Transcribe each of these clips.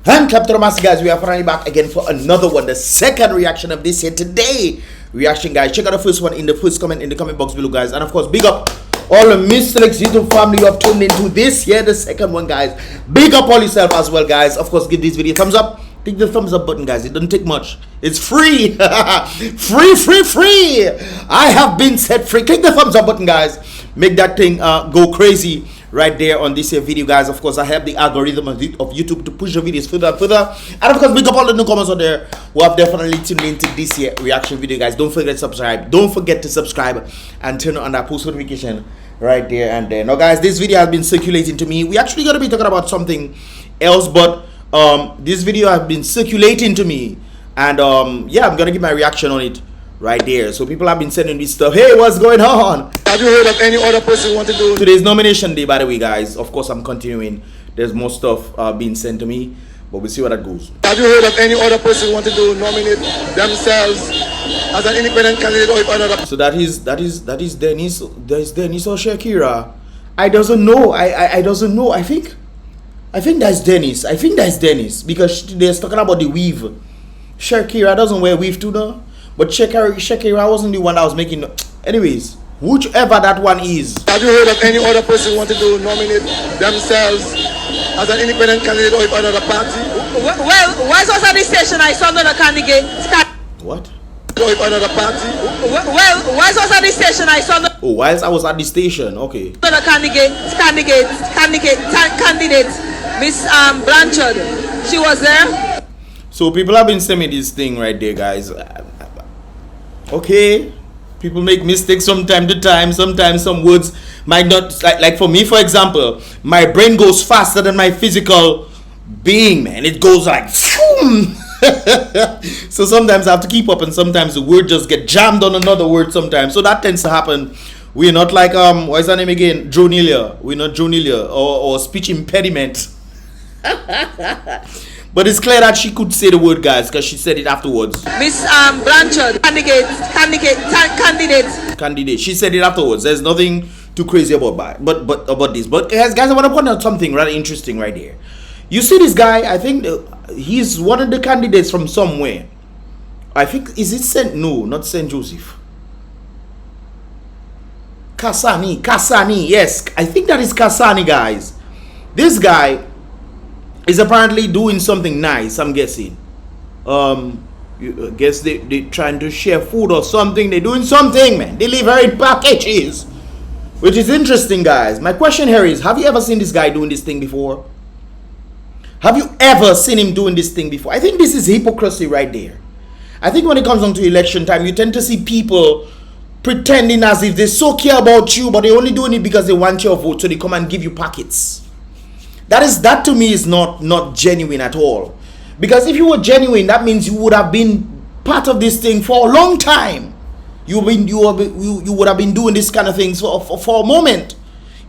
And clap to the master, guys. We are finally back again for another one, the second reaction of this here today. Reaction, guys. Check out the first one in the first comment in the comment box below, guys. And of course, big up all the Mystelics YouTube family who have tuned into this here, the second one, guys. Big up all yourself as well, guys. Of course, give this video a thumbs up. Click the thumbs up button, guys. It doesn't take much. It's free. free. I have been set free. Click the thumbs up button, guys. Make that thing go crazy right there on this here video, guys. Of course, I have the algorithm of YouTube to push the videos further and further. And of course, big up all the newcomers out there who have definitely tuned into this here reaction video, guys. Don't forget to subscribe. Don't forget to subscribe and turn on that post notification right there and there. Now, guys, this video has been circulating to me. We actually going to be talking about something else, but this video has been circulating to me, and yeah, I'm gonna give my reaction on it right there. So people have been sending me stuff. Hey, what's going on? Have you heard of any other person who want to do? Today's nomination day, by the way, guys. Of course, I'm continuing. There's more stuff being sent to me, but we'll see what that goes. Have you heard of any other person who want to do nominate themselves as an independent candidate or if another? So that is Dennis. There's Dennis or Shakira. I doesn't know. I doesn't know. I think that's Dennis. I think that's Dennis because they're talking about the weave. Shakira doesn't wear weave too, no. But Shakira wasn't the one that was making. Anyways, whichever that one is. Have you heard of any other person who want to do nominate themselves as an independent candidate or if another party? Well, whilst I was at the station, I saw another candidate. What? Or if another party? Well, whilst I was at the station, I saw another. Oh, whilst I was at the station, okay. Another candidate, Miss Blanchard. She was there. So people have been sending me this thing right there, guys. Okay, people make mistakes from time to time. Sometimes some words might not, like for me, for example, my brain goes faster than my physical being, man. It goes like phoom. So sometimes I have to keep up, and sometimes the word just get jammed on another word sometimes. So that tends to happen. We're not like what is her name again? Jonelia. We're not Jonelia or speech impediment. But it's clear that she could say the word, guys, because she said it afterwards. Miss Blanchard, candidate. She said it afterwards. There's nothing too crazy about this. But guys, I want to point out something rather interesting right here. You see this guy? I think he's one of the candidates from somewhere. I think is it Saint? No, not Saint Joseph. Kasani. Yes, I think that is Kasani, guys. This guy is apparently doing something nice, I'm guessing. I guess they trying to share food or something. They're doing something, man. Delivering packages, which is interesting, guys. My question here is, have you ever seen this guy doing this thing before? Have you ever seen him doing this thing before? I think this is hypocrisy right there. I think when it comes on to election time, you tend to see people pretending as if they so care about you, but they're only doing it because they want your vote, so they come and give you packets. That to me is not genuine at all. Because if you were genuine, that means you would have been part of this thing for a long time. You would have been doing this kind of things for a moment.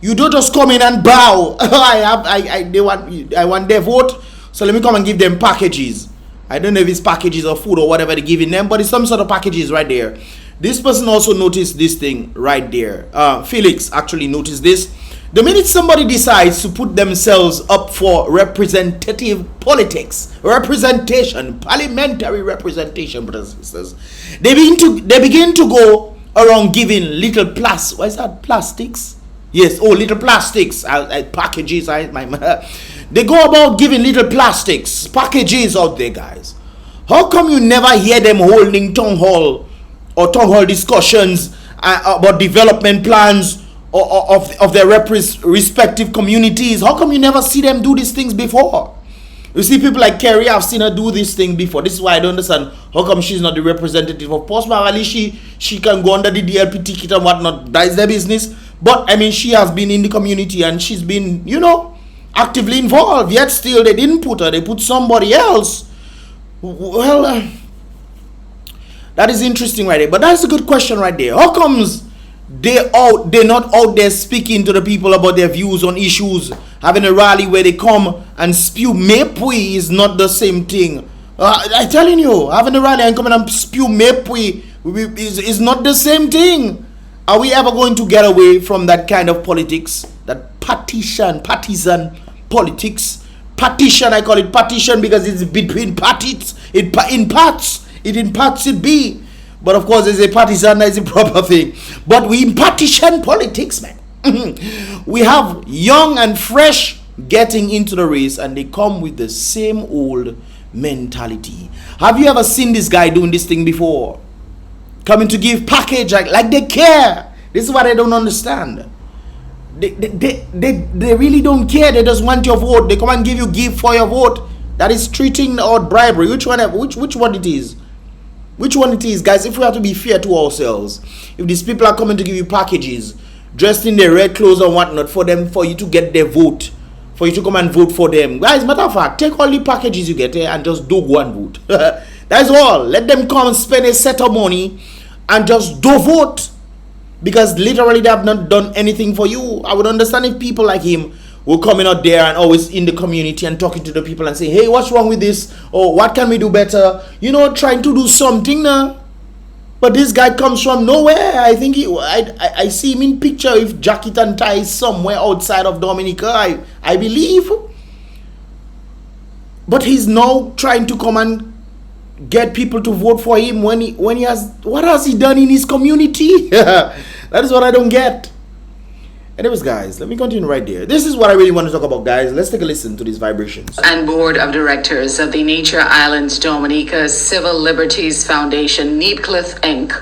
You don't just come in and bow. I want their vote, so let me come and give them packages. I don't know if it's packages or food or whatever they're giving them, but it's some sort of packages right there. This person also noticed this thing right there. Felix actually noticed this. The minute somebody decides to put themselves up for representative politics, parliamentary representation, brothers and sisters, they begin to go around giving little plastics? Yes, little plastics, packages. They go about giving little plastics, packages out there, guys. How come you never hear them holding town hall discussions about development plans of their respective communities? How come you never see them do these things before? You see people like Kerry, I've seen her do this thing before. This is why I don't understand how come she's not the representative of post. At least she can go under the DLP ticket and whatnot. That is their business. But I mean, she has been in the community and she's been, actively involved. Yet still they didn't put her. They put somebody else. Well, that is interesting right there. But that's a good question right there. How comes they're not out there speaking to the people about their views on issues, having a rally where they come and spew mepui is not the same thing. I'm telling you, having a rally and coming and spew mepui is not the same thing. Are we ever going to get away from that kind of politics, that partisan politics, partition. I call it partition because it's between parties. It imparts it be. But of course, there's a partisan, that's a proper thing. But we in partition politics, man. We have young and fresh getting into the race, and they come with the same old mentality. Have you ever seen this guy doing this thing before? Coming to give package like they care. This is what I don't understand. They really don't care. They just want your vote. They come and give for your vote. That is treating or bribery. Which one it is? Which one it is, guys? If we have to be fair to ourselves, if these people are coming to give you packages, dressed in their red clothes and whatnot, for you to get their vote, for you to come and vote for them, guys. Matter of fact, take all the packages you get and just do go and vote. That's all. Let them come and spend a set of money and just do vote, because literally they have not done anything for you. I would understand if people like him were coming out there and always in the community and talking to the people and saying, hey, what's wrong with this, or what can we do better, trying to do something now. But this guy comes from nowhere. I think I see him in picture with jacket and tie somewhere outside of Dominica, I believe. But he's now trying to come and get people to vote for him when he has, what has he done in his community? That is what I don't get. Anyways, guys, let me continue right there. This is what I really want to talk about, guys. Let's take a listen to these vibrations. And board of directors of the Nature Island Dominica Civil Liberties Foundation, Needcliff Inc.,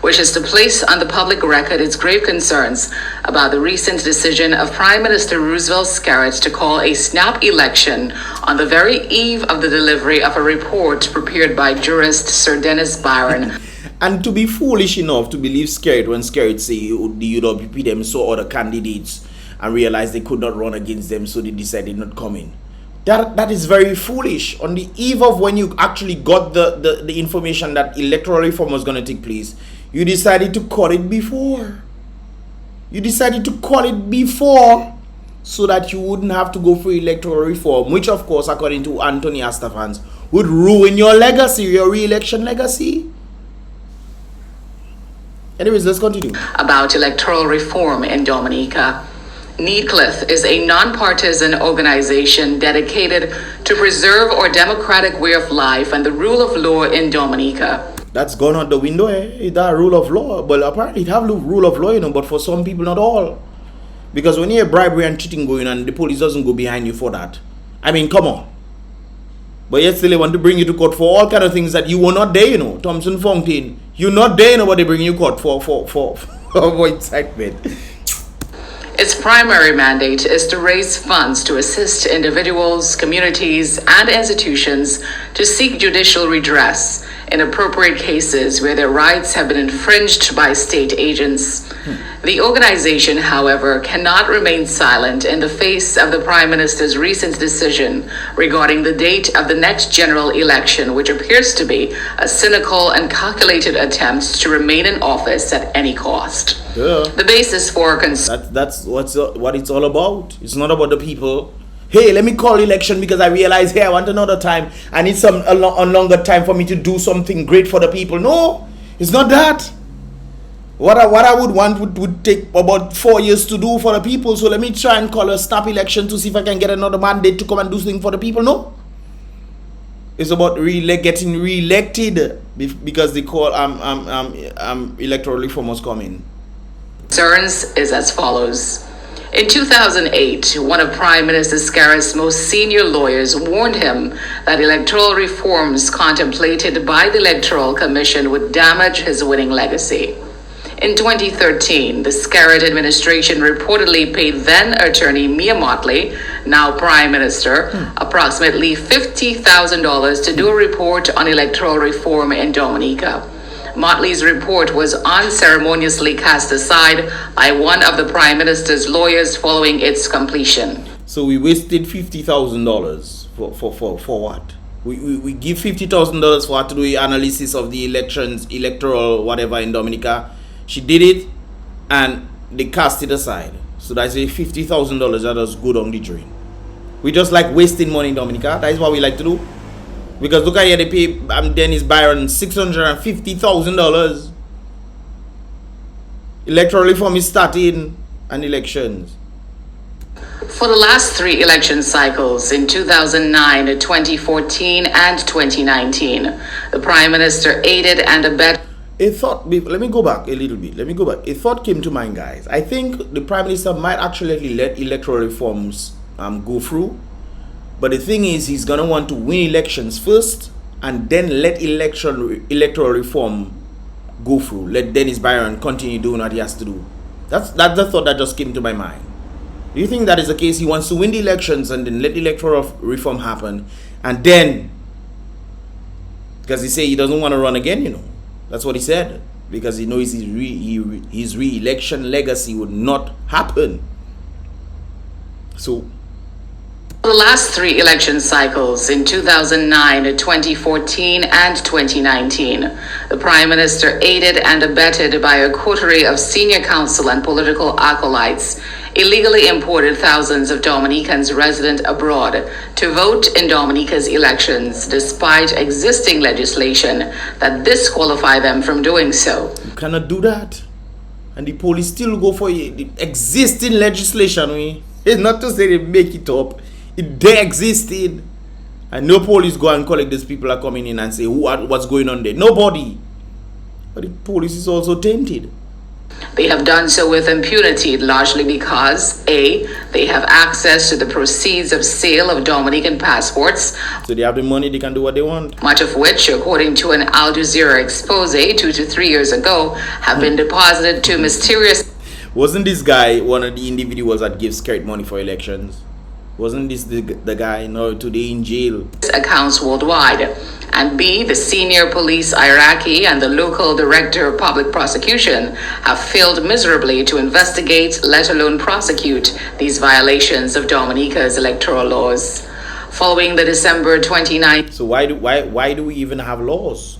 wishes to place on the public record its grave concerns about the recent decision of Prime Minister Roosevelt Scarrett to call a snap election on the very eve of the delivery of a report prepared by jurist Sir Dennis Byron. And to be foolish enough to believe Scarrett when Scarrett say the UWP them saw other candidates and realized they could not run against them, so they decided not come in. That is very foolish. On the eve of when you actually got the information that electoral reform was going to take place, you decided to call it before. You decided to call it before so that you wouldn't have to go for electoral reform, which of course, according to Anthony Astafans, would ruin your legacy, your re-election legacy. Anyways, let's continue. About electoral reform in Dominica. Needcliff is a non-partisan organization dedicated to preserve our democratic way of life and the rule of law in Dominica. That's gone out the window, eh? That rule of law. Well, apparently it have the rule of law, but for some people, not all. Because when you have bribery and cheating going on, the police doesn't go behind you for that. I mean, come on. But yet still they want to bring you to court for all kind of things that you were not there, Thompson Fountain. You're not there, but they bring you court for incitement. Its primary mandate is to raise funds to assist individuals, communities, and institutions to seek judicial redress in appropriate cases where their rights have been infringed by state agents. The organization, however, cannot remain silent in the face of the Prime Minister's recent decision regarding the date of the next general election, which appears to be a cynical and calculated attempt to remain in office at any cost. Yeah. The basis for that's what it's all about. It's not about the people. Hey, let me call election because I realize, hey, I want another time. I need a longer time for me to do something great for the people. No, it's not that. What I would want would take about 4 years to do for the people. So let me try and call a snap election to see if I can get another mandate to come and do something for the people. No. It's about getting re-elected because they call electoral reform was coming. concerns is as follows. In 2008, one of Prime Minister Scarrett's most senior lawyers warned him that electoral reforms contemplated by the Electoral Commission would damage his winning legacy. In 2013, the Scarrett administration reportedly paid then-attorney Mia Motley, now Prime Minister, approximately $50,000 to do a report on electoral reform in Dominica. Motley's report was unceremoniously cast aside by one of the Prime Minister's lawyers following its completion. So we wasted $50,000 for what? We give $50,000 for her to do the analysis of the elections, electoral whatever in Dominica. She did it and they cast it aside. So that's a $50,000 that was good on the drain. We just like wasting money in Dominica. That is what we like to do. Because look at here, they pay Dennis Byron $650,000. Electoral reform is starting and elections. For the last three election cycles in 2009, 2014, and 2019, the Prime Minister aided and abetted. A thought, let me go back a little bit. A thought came to mind, guys. I think the Prime Minister might actually let electoral reforms go through. But the thing is, he's going to want to win elections first and then let electoral reform go through. Let Dennis Byron continue doing what he has to do. That's the thought that just came to my mind. Do you think that is the case? He wants to win the elections and then let electoral reform happen, and then, because he said he doesn't want to run again, you know. That's what he said, because he knows his re-election legacy would not happen. So, for the last three election cycles in 2009, 2014, and 2019, the Prime Minister aided and abetted by a coterie of senior council and political acolytes illegally imported thousands of Dominicans resident abroad to vote in Dominica's elections, despite existing legislation that disqualify them from doing so. You cannot do that. And the police still go for the existing legislation. It's not to say they make it up. They existed. And no police go and collect these people are coming in and say what's going on there. Nobody. But the police is also tainted. They have done so with impunity, largely because A, they have access to the proceeds of sale of Dominican passports. So they have the money, they can do what they want. Much of which, according to an Al Jazeera expose 2 to 3 years ago, have been deposited to mysterious... Wasn't this guy one of the individuals that gives scared money for elections? Wasn't this the guy today in jail? Accounts worldwide. And B, the senior police hierarchy and the local director of public prosecution have failed miserably to investigate, let alone prosecute, these violations of Dominica's electoral laws. Following the December 29th... So why do we even have laws?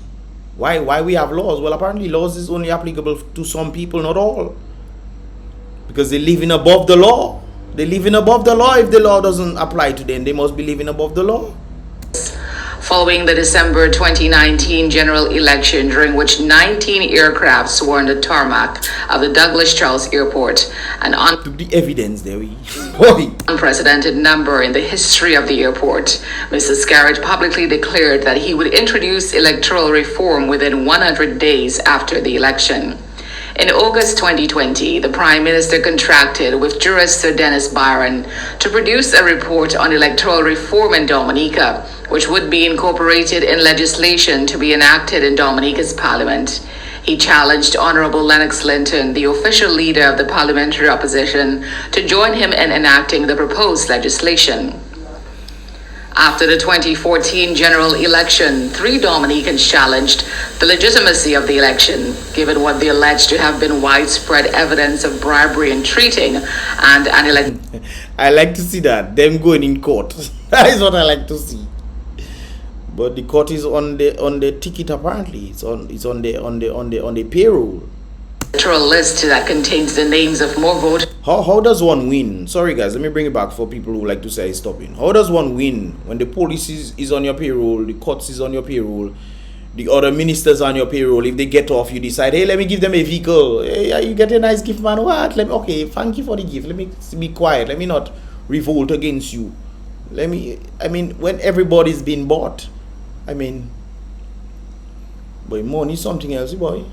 Why we have laws? Well, apparently laws is only applicable to some people, not all. Because they're living above the law. They're living above the law. If the law doesn't apply to them, they must be living above the law. Following the December 2019 general election, during which 19 aircrafts swarmed the tarmac of the Douglas Charles Airport, an the evidence there, unprecedented number in the history of the airport, Mr. Scarrett publicly declared that he would introduce electoral reform within 100 days after the election. In August 2020, the Prime Minister contracted with jurist Sir Dennis Byron to produce a report on electoral reform in Dominica, which would be incorporated in legislation to be enacted in Dominica's parliament. He challenged Honorable Lennox Linton, the official leader of the parliamentary opposition, to join him in enacting the proposed legislation. After the 2014 general election, 3 Dominicans challenged the legitimacy of the election, given what they alleged to have been widespread evidence of bribery and treating and an election. I like to see that, them going in court. That is what I like to see. But the court is on the ticket apparently. It's on the payroll. Electoral list that contains the names of more voters. How does one win? Sorry guys, let me bring it back for people who like to say stopping. How does one win when the police is on your payroll, the courts is on your payroll, the other ministers on your payroll? If they get off, you decide, hey, let me give them a vehicle. Hey, you get a nice gift, man. What? Okay, thank you for the gift. Let me be quiet. Let me not revolt against you. When everybody's been bought, boy, money is something else, boy.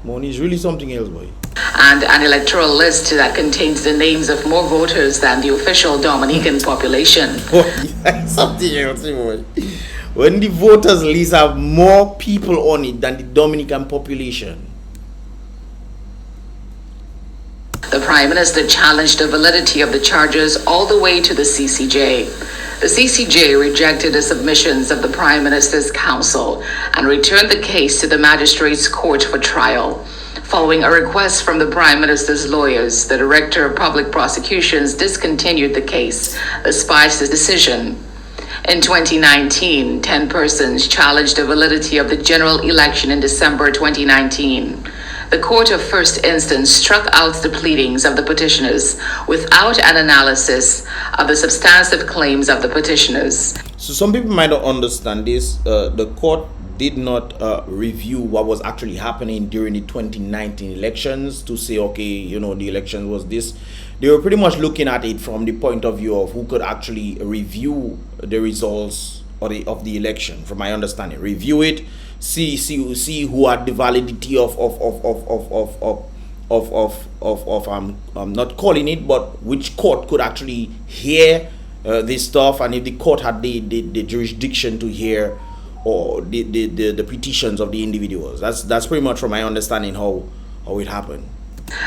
Money is really something else, boy. And an electoral list that contains the names of more voters than the official Dominican population. Something else, boy. When the voters list have more people on it than the Dominican population. The Prime Minister challenged the validity of the charges all the way to the CCJ. The CCJ rejected the submissions of the Prime Minister's counsel and returned the case to the Magistrates' Court for trial. Following a request from the Prime Minister's lawyers, the Director of Public Prosecutions discontinued the case, despite his decision. In 2019, 10 persons challenged the validity of the general election in December 2019. The Court of First Instance struck out the pleadings of the petitioners without an analysis of the substantive claims of the petitioners. So some people might not understand this. The court did not review what was actually happening during the 2019 elections to say, okay, the election was this. they were pretty much looking at it from the point of view of who could actually review the results of the election. From my understanding, review it, see who had the validity of I'm not calling it, but which court could actually hear this stuff, and if the court had the jurisdiction to hear or the petitions of the individuals. That's pretty much from my understanding how it happened.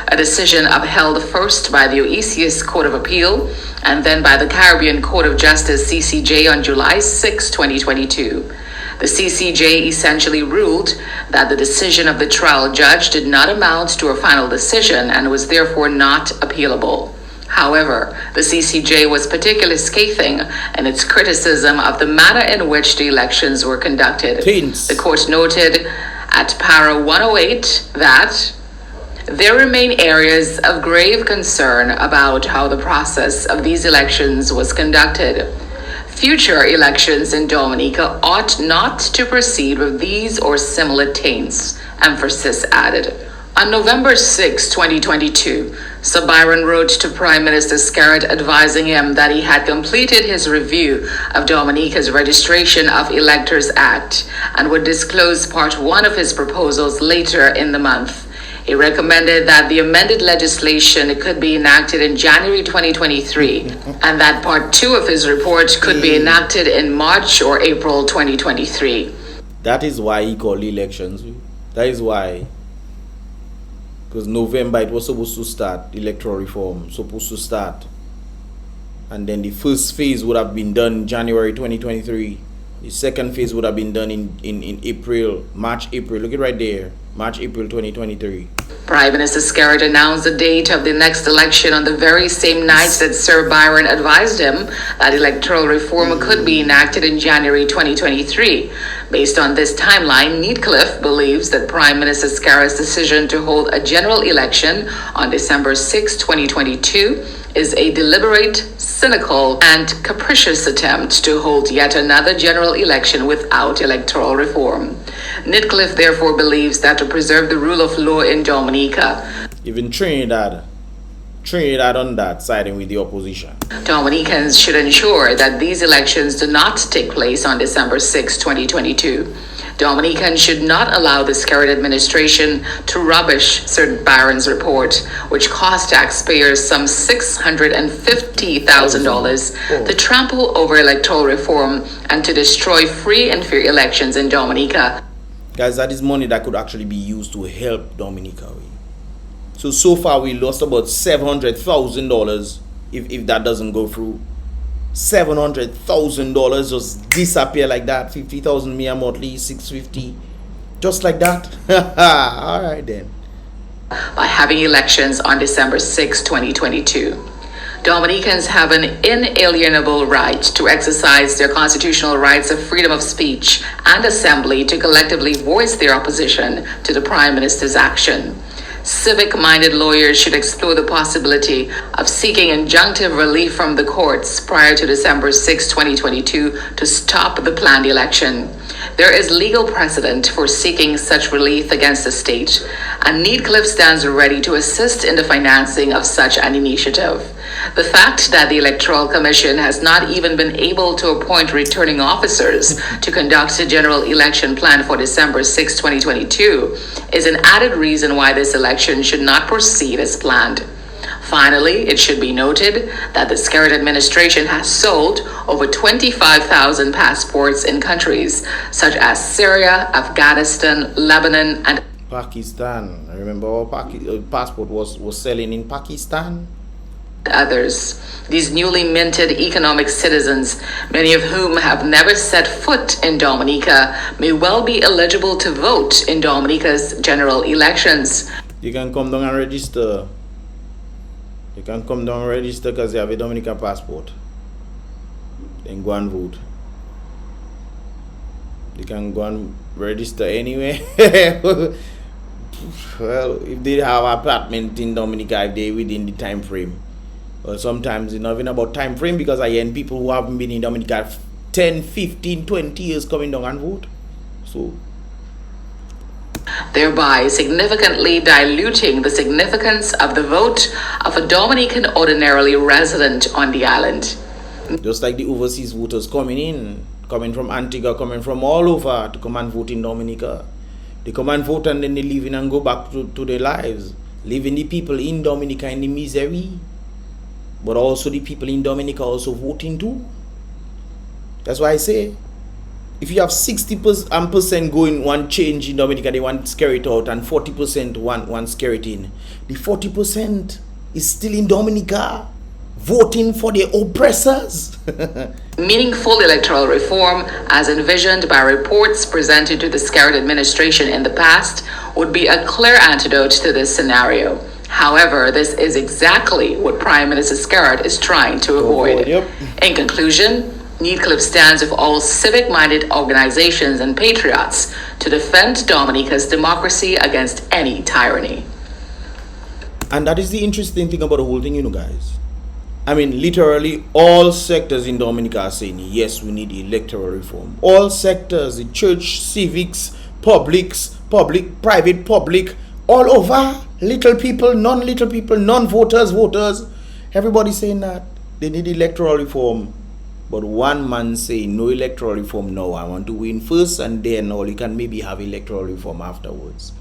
A decision upheld first by the Oasis Court of Appeal and then by the Caribbean Court of Justice CCJ on July 6, 2022. The CCJ essentially ruled that the decision of the trial judge did not amount to a final decision and was therefore not appealable. However, the CCJ was particularly scathing in its criticism of the manner in which the elections were conducted. The court noted at para 108 that there remain areas of grave concern about how the process of these elections was conducted. Future elections in Dominica ought not to proceed with these or similar taints, emphasis added. On November 6, 2022, Sir Byron wrote to Prime Minister Skerritt advising him that he had completed his review of Dominica's Registration of Electors Act and would disclose part 1 of his proposals later in the month. He recommended that the amended legislation could be enacted in January 2023 and that part 2 of his report could be enacted in March or April 2023. That is why he called elections. That is why. Because November it was supposed to start, electoral reform supposed to start. And then the first phase would have been done in January 2023. The second phase would have been done in April, March, April. Look at right there. March, April 2023. Prime Minister Skerritt announced the date of the next election on the very same night that Sir Byron advised him that electoral reform could be enacted in January 2023. Based on this timeline, Neatcliff believes that Prime Minister Skerritt's decision to hold a general election on December 6, 2022 is a deliberate, cynical, and capricious attempt to hold yet another general election without electoral reform. Neatcliff therefore believes that to preserve the rule of law in Dominica, even Trinidad on that, siding with the opposition. Dominicans should ensure that these elections do not take place on December 6, 2022. Dominicans should not allow the Skerritt administration to rubbish Sir Byron's report, which cost taxpayers some $650,000 to trample over electoral reform and to destroy free and fair elections in Dominica. Guys, that is money that could actually be used to help Dominica. So far we lost about $700,000 if that doesn't go through. $700,000 just disappear like that. 50,000 Mia monthly, 650, just like that. All right then. By having elections on December 6, 2022. Dominicans have an inalienable right to exercise their constitutional rights of freedom of speech and assembly to collectively voice their opposition to the Prime Minister's action. Civic-minded lawyers should explore the possibility of seeking injunctive relief from the courts prior to December 6, 2022 to stop the planned election. There is legal precedent for seeking such relief against the state, and Neatcliff stands ready to assist in the financing of such an initiative. The fact that the Electoral Commission has not even been able to appoint returning officers to conduct a general election planned for December 6, 2022 is an added reason why this election should not proceed as planned. Finally, it should be noted that the Skerritt administration has sold over 25,000 passports in countries such as Syria, Afghanistan, Lebanon, and Pakistan. I remember our passport was selling in Pakistan. Others. These newly minted economic citizens, many of whom have never set foot in Dominica, may well be eligible to vote in Dominica's general elections. You can come down and register. You can come down and register because you have a Dominican passport. Then go and vote. You can go and register anywhere. Well, if they have an apartment in Dominica, if they within the time frame. Well, sometimes it's not even about time frame, because I hear people who haven't been in Dominica 10, 15, 20 years coming down and vote. So thereby significantly diluting the significance of the vote of a Dominican ordinarily resident on the island. Just like the overseas voters coming from Antigua, coming from all over to come and vote in Dominica. They come and vote and then they leave in and go back to their lives, leaving the people in Dominica in the misery. But also the people in Dominica also voting too. That's why I say, if you have 60% going one change in Dominica, they want to scare it out, and 40% want scare it in. The 40% is still in Dominica, voting for the oppressors. Meaningful electoral reform, as envisioned by reports presented to the Scarrett administration in the past, would be a clear antidote to this scenario. However, this is exactly what Prime Minister Scarrett is trying to avoid. Yep. In conclusion, Needcliff stands with all civic-minded organizations and patriots to defend Dominica's democracy against any tyranny. And that is the interesting thing about the whole thing, you know, guys. I mean, literally all sectors in Dominica are saying, yes, we need electoral reform. All sectors, the church, civics, public, private, all over. Little people, non-voters, voters. Everybody's saying that they need electoral reform. But one man saying no electoral reform, no, I want to win first and then or you can maybe have electoral reform afterwards.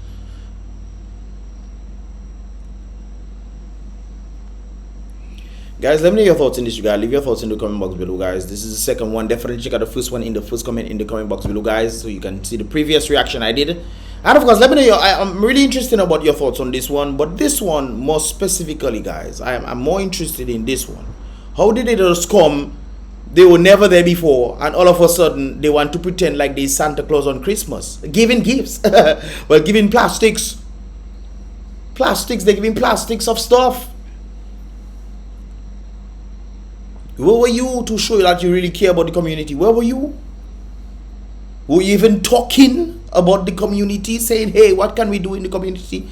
Guys, let me know your thoughts in this regard. Leave your thoughts in the comment box below, guys. This is the second one. Definitely check out the first one in the first comment in the comment box below, guys, so you can see the previous reaction I did. And of course, let me know I'm really interested about your thoughts on this one, but this one more specifically, guys, I'm more interested in this one. How did it just come? They were never there before, and all of a sudden they want to pretend like they Santa Claus on Christmas, giving gifts. Well, giving plastics. They're giving plastics of stuff. Where were you to show that you really care about the community? Where were you? Were you even talking about the community, saying, hey, what can we do in the community?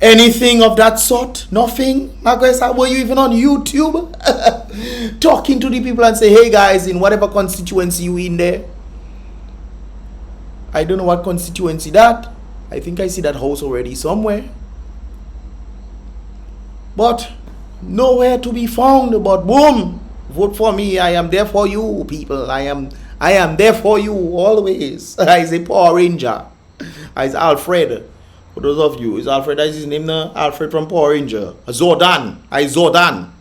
Anything of that sort? Nothing? Margaret, were you even on YouTube? Talking to the people and say, hey guys, in whatever constituency you in there. I don't know what constituency that. I think I see that house already somewhere. But nowhere to be found. But boom, vote for me. I am there for you, people. I am there for you always. I say Power Ranger. I say Alfred. For those of you, is Alfred, that is his name now? Alfred from Power Ranger. Zordon.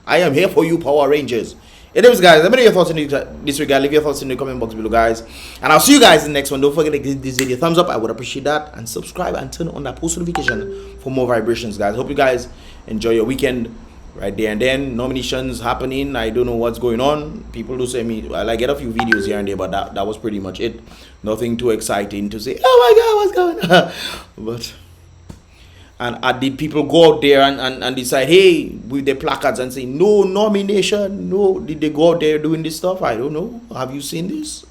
I am here for you, Power Rangers. Anyways, guys, let me know your thoughts in this regard. Leave your thoughts in the comment box below, guys. And I'll see you guys in the next one. Don't forget to give this video a thumbs up. I would appreciate that. And subscribe and turn on that post notification for more vibrations, guys. Hope you guys enjoy your weekend right there and then. Nominations happening. I don't know what's going on. People do say me, well, I get a few videos here and there, but that was pretty much it. Nothing too exciting to say, oh my God, what's going on? But... And did people go out there and decide, hey, with their placards and say, no nomination, no? Did they go out there doing this stuff? I don't know. Have you seen this?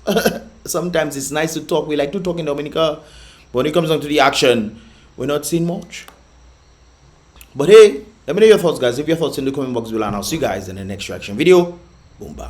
Sometimes it's nice to talk. We like to talk in Dominica. But when it comes down to the action, we're not seeing much. But hey, let me know your thoughts, guys. Leave your thoughts in the comment box below. And I'll see you guys in the next reaction video. Boom, bam.